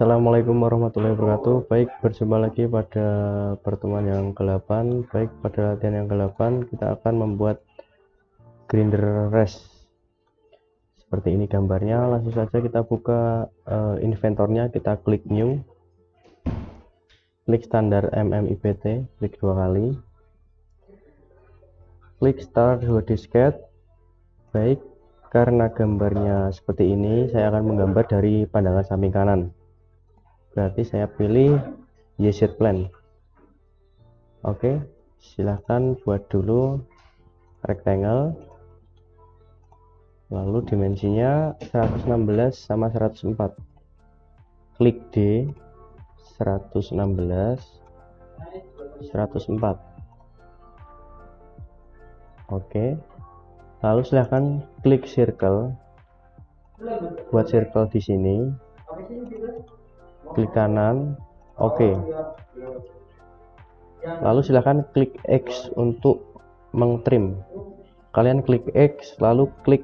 Assalamualaikum warahmatullahi wabarakatuh. Baik, berjumpa lagi pada pertemuan yang ke-8. Baik, pada latihan yang ke-8 kita akan membuat grinder race. Seperti ini gambarnya. Langsung saja kita buka inventornya, kita klik new, klik standar MMIPT, klik 2 kali, klik start 2 disket. Baik, karena gambarnya seperti ini, saya akan menggambar dari pandangan samping kanan. Berarti saya pilih YZ plan. Oke, silahkan buat dulu rectangle, lalu dimensinya 116 sama 104. Klik D, 116 104. Oke, lalu silahkan klik circle, buat circle di sini, klik kanan. Oke, lalu silahkan klik X untuk mengtrim. Kalian klik X, lalu klik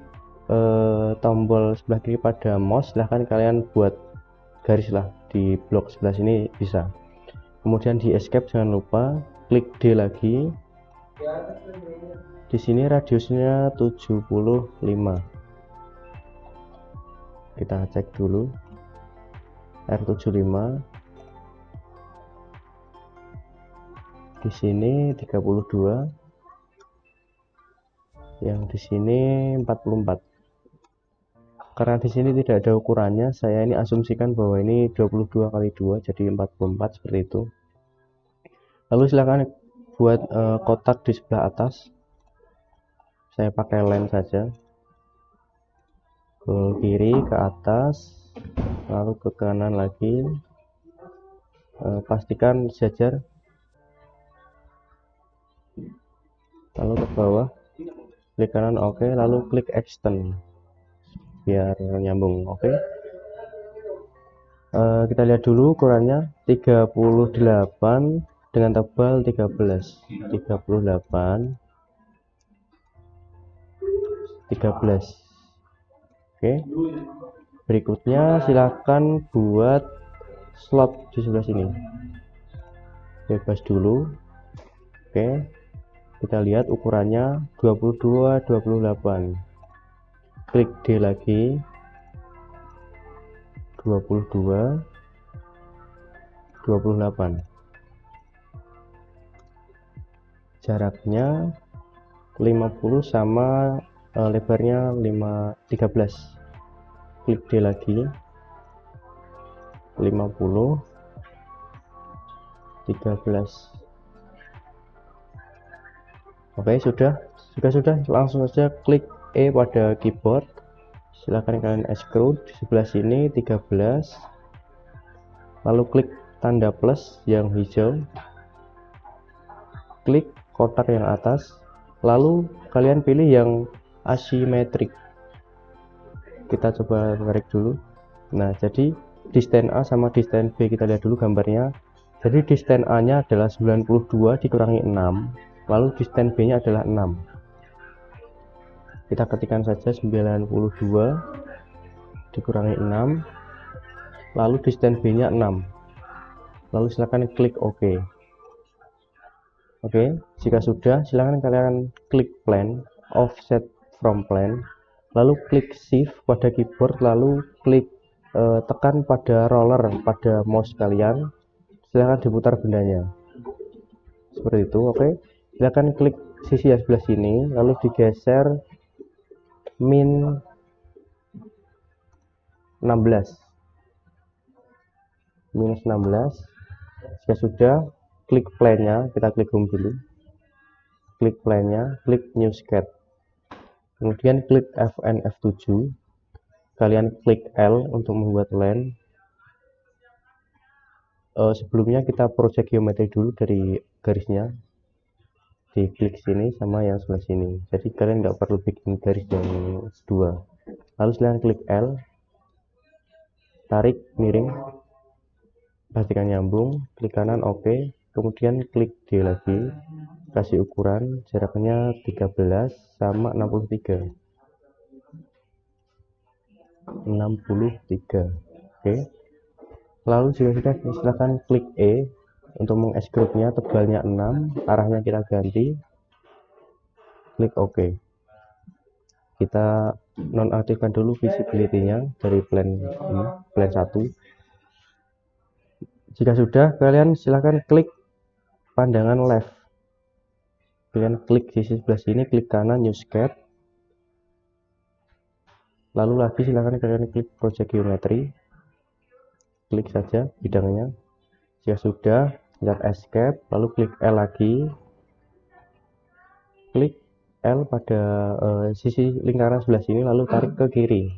tombol sebelah kiri pada mouse. Silahkan kalian buat garis lah di blok sebelah sini bisa. Kemudian di escape, jangan lupa klik D lagi. Di sini radiusnya 75. Kita cek dulu R75. Di sini 32, yang di sini 44. Karena di sini tidak ada ukurannya, saya ini asumsikan bahwa ini 22 kali 2, jadi 44 seperti itu. Lalu silakan buat kotak di sebelah atas. Saya pakai line saja. Ke kiri, ke atas, lalu ke kanan lagi. Pastikan sejajar. Lalu ke bawah, klik kanan, oke, lalu klik extend biar nyambung. Oke, kita lihat dulu ukurannya 38 dengan tebal 13. 13. Oke, berikutnya silakan buat slot di sebelah sini, bebas dulu. Oke, kita lihat ukurannya 22 28. Klik D lagi, 22 28. Jaraknya 50 sama lebarnya 13. Klik D lagi, 50 13. Oke, sudah, langsung saja klik E pada keyboard. Silahkan kalian extrude di sebelah sini 13, lalu klik tanda plus yang hijau, klik kotak yang atas, lalu kalian pilih yang asimetrik. Kita coba tarik dulu. Nah, jadi distance A sama distance B kita lihat dulu gambarnya. Jadi distance A nya adalah 92 dikurangi 6, lalu distance B nya adalah 6. Kita ketikkan saja 92 dikurangi 6, lalu distance B nya 6, lalu silakan klik OK. Oke, jika sudah, silakan kalian klik plan, offset from plan, lalu klik shift pada keyboard, lalu klik tekan pada roller pada mouse kalian, silakan diputar bendanya seperti itu. Oke, silakan klik sisi yang sebelah sini, lalu digeser min 16, minus 16. Jika sudah, klik plane-nya, kita klik home dulu, klik plane-nya, klik new sketch, kemudian klik Fn F7, kalian klik L untuk membuat line. Sebelumnya kita project geometri dulu dari garisnya, diklik sini sama yang sebelah sini, jadi kalian nggak perlu bikin garis yang dua. Lalu silahkan klik L, tarik miring, pastikan nyambung, klik kanan OK, kemudian klik D lagi, kasih ukuran jaraknya 13 sama 63. Oke, Lalu jika sudah, silahkan klik E untuk mengekskrutnya, tebalnya 6, arahnya kita ganti, klik OK. Kita nonaktifkan dulu visibility-nya dari plan ini, plan 1. Jika sudah, kalian silahkan klik pandangan left. Kalian klik sisi sebelah sini, klik kanan new sketch. Lalu lagi silahkan kalian klik project geometry. Klik saja bidangnya. Jika sudah, lihat escape, lalu klik L lagi. Klik L pada sisi lingkaran sebelah sini, lalu tarik ke kiri.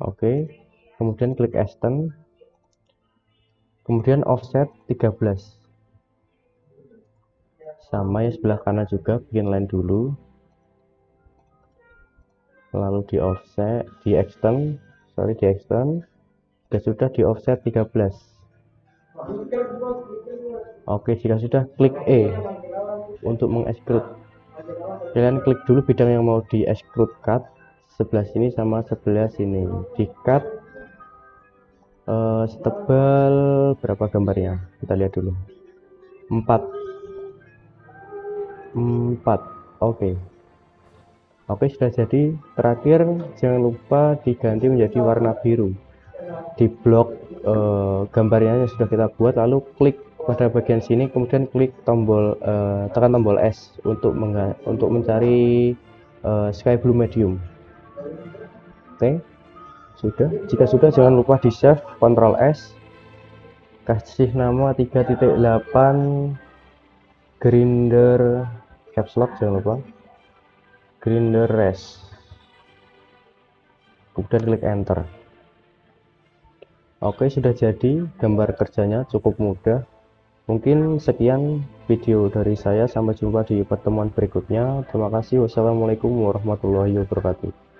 Oke. Kemudian klik extend. Kemudian offset 13. Sama ya sebelah kanan juga, bikin line dulu. Lalu di offset, di extend. Jika sudah di offset 13. Oke, jika sudah, klik E untuk mengextrude. Kalian klik dulu bidang yang mau di extrude cut, sebelah sini sama sebelah sini. Di cut setebal berapa gambarnya? Kita lihat dulu. 4. Oke. Oke, sudah jadi. Terakhir, jangan lupa diganti menjadi warna biru. Di blok gambarnya yang sudah kita buat, lalu klik pada bagian sini, kemudian klik tombol tekan tombol S untuk mencari sky blue medium. Oke, sudah. Jika sudah, jangan lupa di save, Ctrl S, kasih nama 3.8 grinder caps lock, jangan lupa grinder rest, kemudian klik enter. Oke, sudah jadi. Gambar kerjanya cukup mudah. Mungkin sekian video dari saya, sampai jumpa di pertemuan berikutnya. Terima kasih. Wassalamualaikum warahmatullahi wabarakatuh.